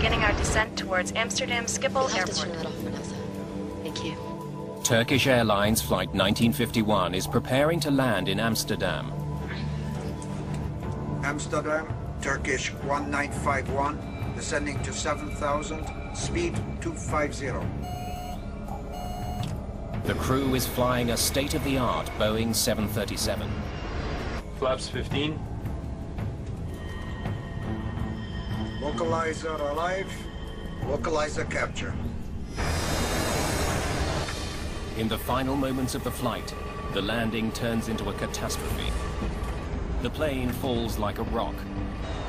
beginning our descent towards Amsterdam Schiphol Airport. Turn that off, Vanessa. Thank you. Turkish Airlines Flight 1951 is preparing to land in Amsterdam. Amsterdam, Turkish 1951, descending to 7,000, speed 250. The crew is flying a state-of-the-art Boeing 737. Flaps 15. Localizer alive, localizer capture. In the final moments of the flight, the landing turns into a catastrophe. The plane falls like a rock.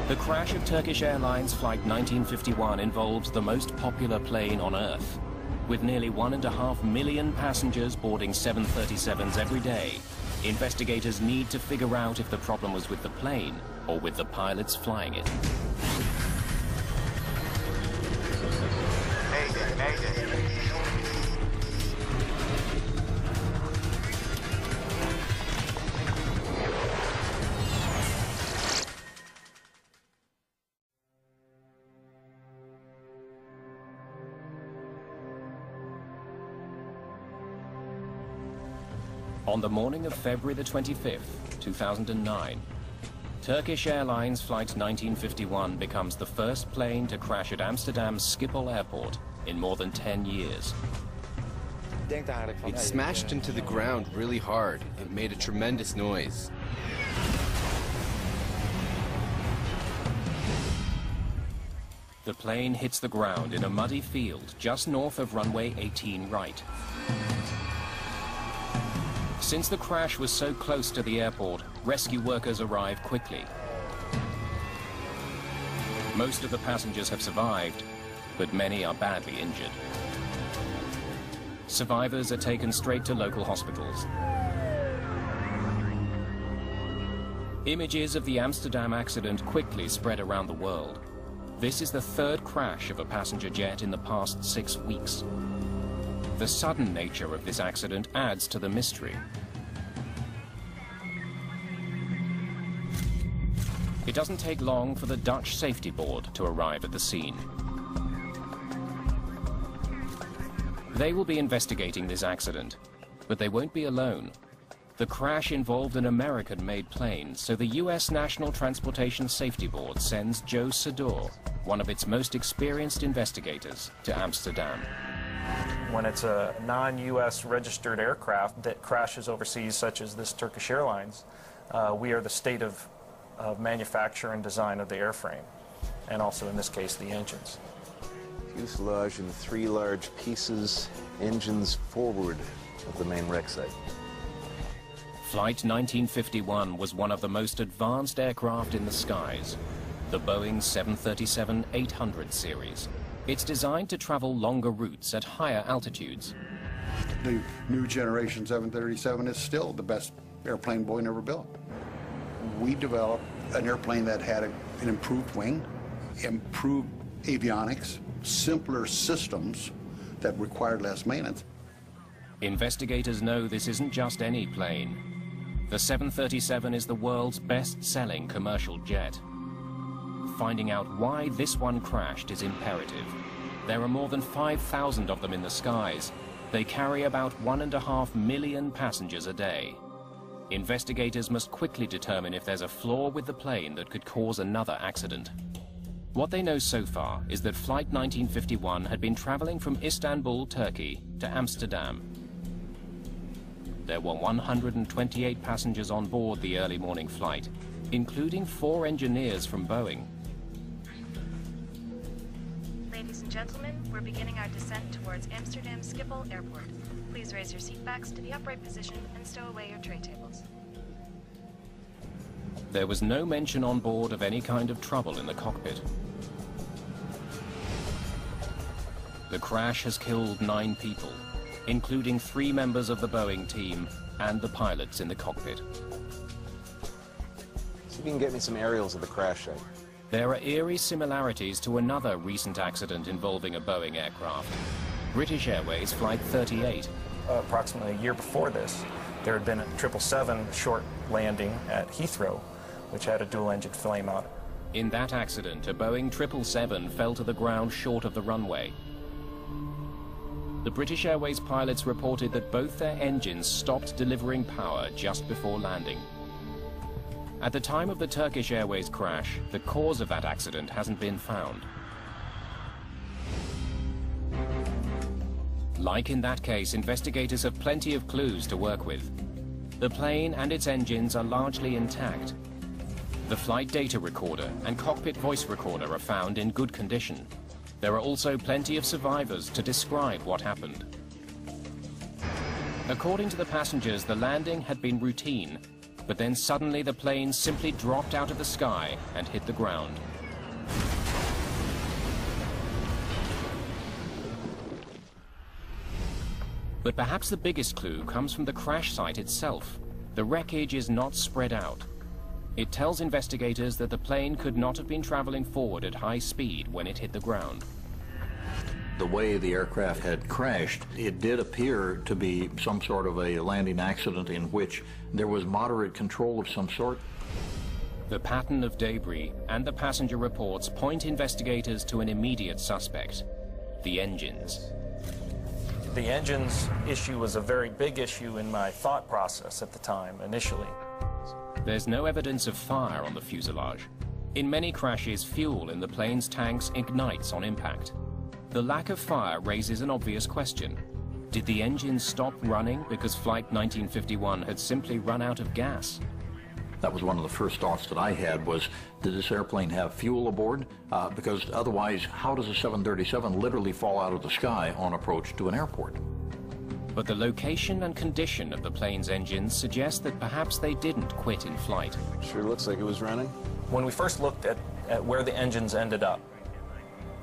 The crash of Turkish Airlines Flight 1951 involves the most popular plane on Earth. With nearly 1.5 million passengers boarding 737s every day, investigators need to figure out if the problem was with the plane or with the pilots flying it. Mayday, mayday. On the morning of February the 25th, 2009, Turkish Airlines Flight 1951 becomes the first plane to crash at Amsterdam Schiphol Airport in more than 10 years. It smashed into the ground really hard. It made a tremendous noise. The plane hits the ground in a muddy field just north of runway 18 right. Since the crash was so close to the airport, rescue workers arrive quickly. Most of the passengers have survived, but many are badly injured. Survivors are taken straight to local hospitals. Images of the Amsterdam accident quickly spread around the world. This is the third crash of a passenger jet in the past 6 weeks. The sudden nature of this accident adds to the mystery. It doesn't take long for the Dutch safety board to arrive at the scene. They will be investigating this accident, but they won't be alone. The crash involved an American-made plane, so the U.S. National Transportation Safety Board sends Joe Sador, one of its most experienced investigators, to Amsterdam. When it's a non-U.S. registered aircraft that crashes overseas, such as this Turkish Airlines, we are the state of manufacture and design of the airframe, and also in this case the engines. Fuselage in 3 large pieces, engines forward of the main wreck site. Flight 1951 was one of the most advanced aircraft in the skies, the Boeing 737-800 series. It's designed to travel longer routes at higher altitudes. The new generation 737 is still the best airplane Boeing ever built. We developed an airplane that had an improved wing, improved avionics, simpler systems that required less maintenance. Investigators know this isn't just any plane. The 737 is the world's best-selling commercial jet. Finding out why this one crashed is imperative. There are more than 5,000 of them in the skies. They carry about 1.5 million passengers a day. Investigators must quickly determine if there's a flaw with the plane that could cause another accident. What they know so far is that Flight 1951 had been traveling from Istanbul, Turkey, to Amsterdam. There were 128 passengers on board the early morning flight, including 4 engineers from Boeing. Ladies and gentlemen, we're beginning our descent towards Amsterdam Schiphol Airport. Please raise your seat backs to the upright position and stow away your tray tables. There was no mention on board of any kind of trouble in the cockpit. The crash has killed 9 people, including 3 members of the Boeing team and the pilots in the cockpit. See if you can get me some aerials of the crash site. There are eerie similarities to another recent accident involving a Boeing aircraft. British Airways Flight 38. Approximately a year before this, there had been a 777 short landing at Heathrow, which had a dual-engine flame-out In that accident, a Boeing 777 fell to the ground short of the runway. The British Airways pilots reported that both their engines stopped delivering power just before landing. At the time of the Turkish Airways crash, the cause of that accident hasn't been found. Like in that case, investigators have plenty of clues to work with. The plane and its engines are largely intact. The flight data recorder and cockpit voice recorder are found in good condition. There are also plenty of survivors to describe what happened. According to the passengers, the landing had been routine, but then suddenly the plane simply dropped out of the sky and hit the ground. But perhaps the biggest clue comes from the crash site itself. The wreckage is not spread out. It tells investigators that the plane could not have been traveling forward at high speed when it hit the ground. The way the aircraft had crashed, it did appear to be some sort of a landing accident in which there was moderate control of some sort. The pattern of debris and the passenger reports point investigators to an immediate suspect: the engines. The engines issue was a very big issue in my thought process at the time, initially. There's no evidence of fire on the fuselage. In many crashes, fuel in the plane's tanks ignites on impact. The lack of fire raises an obvious question. Did the engines stop running because Flight 1951 had simply run out of gas? That was one of the first thoughts that I had was, did this airplane have fuel aboard? Because otherwise, how does a 737 literally fall out of the sky on approach to an airport? But the location and condition of the plane's engines suggest that perhaps they didn't quit in flight. Sure looks like it was running. When we first looked at where the engines ended up,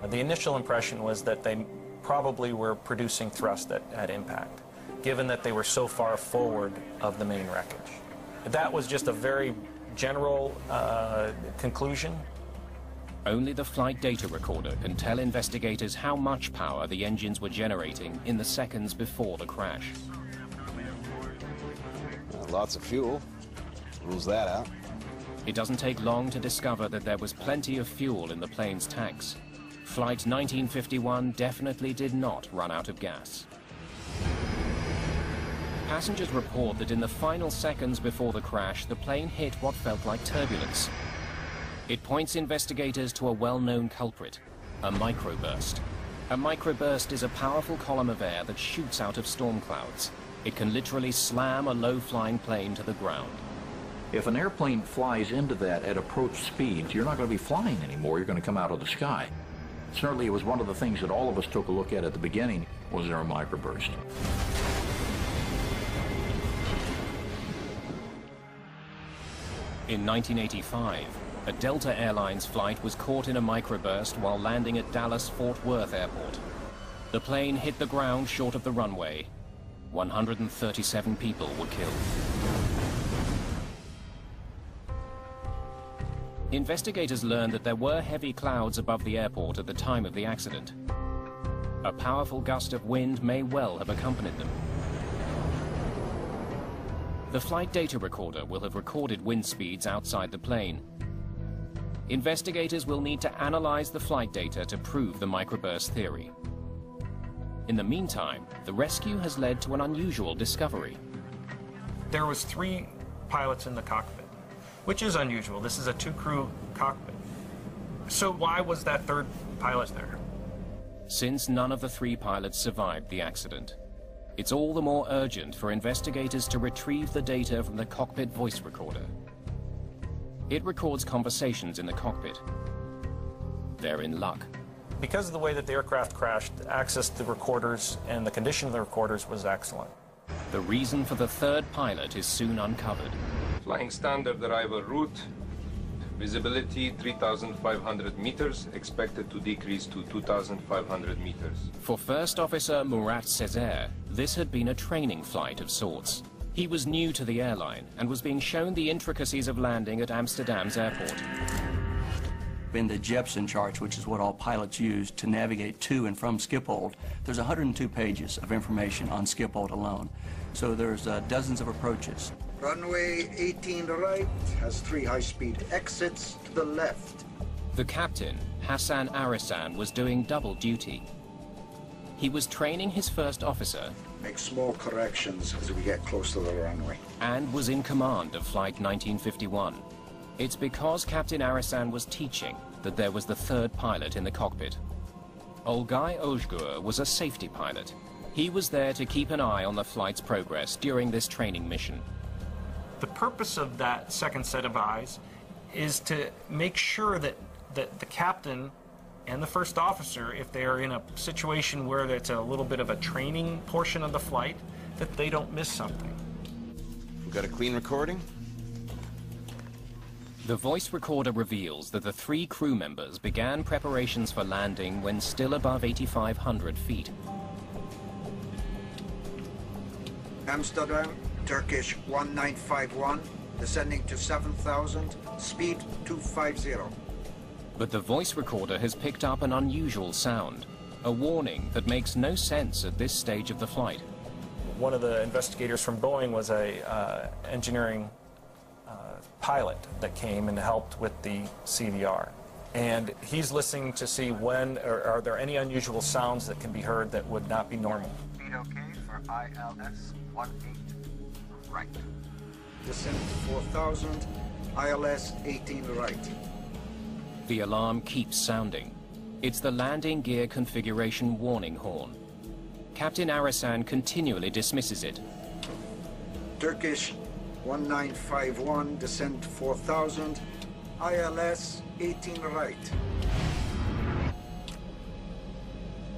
the initial impression was that they probably were producing thrust at impact, given that they were so far forward of the main wreckage. That was just a very general conclusion. Only the flight data recorder can tell investigators how much power the engines were generating in the seconds before the crash. Lots of fuel. Rules that out. It doesn't take long to discover that there was plenty of fuel in the plane's tanks. Flight 1951 definitely did not run out of gas. Passengers report that in the final seconds before the crash, the plane hit what felt like turbulence. It points investigators to a well-known culprit, a microburst. A microburst is a powerful column of air that shoots out of storm clouds. It can literally slam a low-flying plane to the ground. If an airplane flies into that at approach speeds, you're not going to be flying anymore. You're going to come out of the sky. Certainly, it was one of the things that all of us took a look at the beginning. Was there a microburst? In 1985, a Delta Airlines flight was caught in a microburst while landing at Dallas-Fort Worth Airport. The plane hit the ground short of the runway. 137 people were killed. Investigators learned that there were heavy clouds above the airport at the time of the accident. A powerful gust of wind may well have accompanied them. The flight data recorder will have recorded wind speeds outside the plane. Investigators will need to analyze the flight data to prove the microburst theory. In the meantime, the rescue has led to an unusual discovery. There was 3 pilots in the cockpit, which is unusual. This is a 2-crew cockpit. So why was that 3rd pilot there? Since none of the 3 pilots survived the accident, it's all the more urgent for investigators to retrieve the data from the cockpit voice recorder. It records conversations in the cockpit. They're in luck. Because of the way that the aircraft crashed, access to the recorders and the condition of the recorders was excellent. The reason for the 3rd pilot is soon uncovered. Flying standard arrival route. Visibility 3,500 meters, expected to decrease to 2,500 meters. For First Officer Murat Sezer, this had been a training flight of sorts. He was new to the airline and was being shown the intricacies of landing at Amsterdam's airport. In the Jepson charts, which is what all pilots use to navigate to and from Schiphol, there's 102 pages of information on Schiphol alone. So there's dozens of approaches Runway 18 right has 3 high-speed exits to the left. The captain, Hassan Arisan, was doing double duty. He was training his first officer. Make small corrections as we get close to the runway. And was in command of Flight 1951. It's because Captain Arisan was teaching that there was the third pilot in the cockpit. Olgay Ozgur was a safety pilot. He was there to keep an eye on the flight's progress during this training mission. The purpose of that second set of eyes is to make sure that the captain and the first officer, if they are in a situation where it's a little bit of a training portion of the flight, that they don't miss something. We got a clean recording? The voice recorder reveals that the 3 crew members began preparations for landing when still above 8,500 feet. Amsterdam, Turkish 1951, descending to 7,000, speed 250. But the voice recorder has picked up an unusual sound, a warning that makes no sense at this stage of the flight. One of the investigators from Boeing was a engineering pilot that came and helped with the CVR. And he's listening to see when, or are there any unusual sounds that can be heard that would not be normal. Speed okay for ILS 18 right. Descend to 4,000, ILS 18 right. The alarm keeps sounding. It's the landing gear configuration warning horn. Captain Arisan continually dismisses it. Turkish 1951, descend to 4,000, ILS 18 right.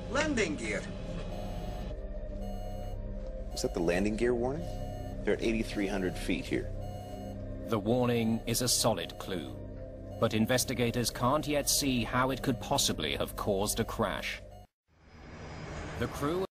Landing gear. Is that the landing gear warning? They're at 8,300 feet here. The warning is a solid clue, but investigators can't yet see how it could possibly have caused a crash. The crew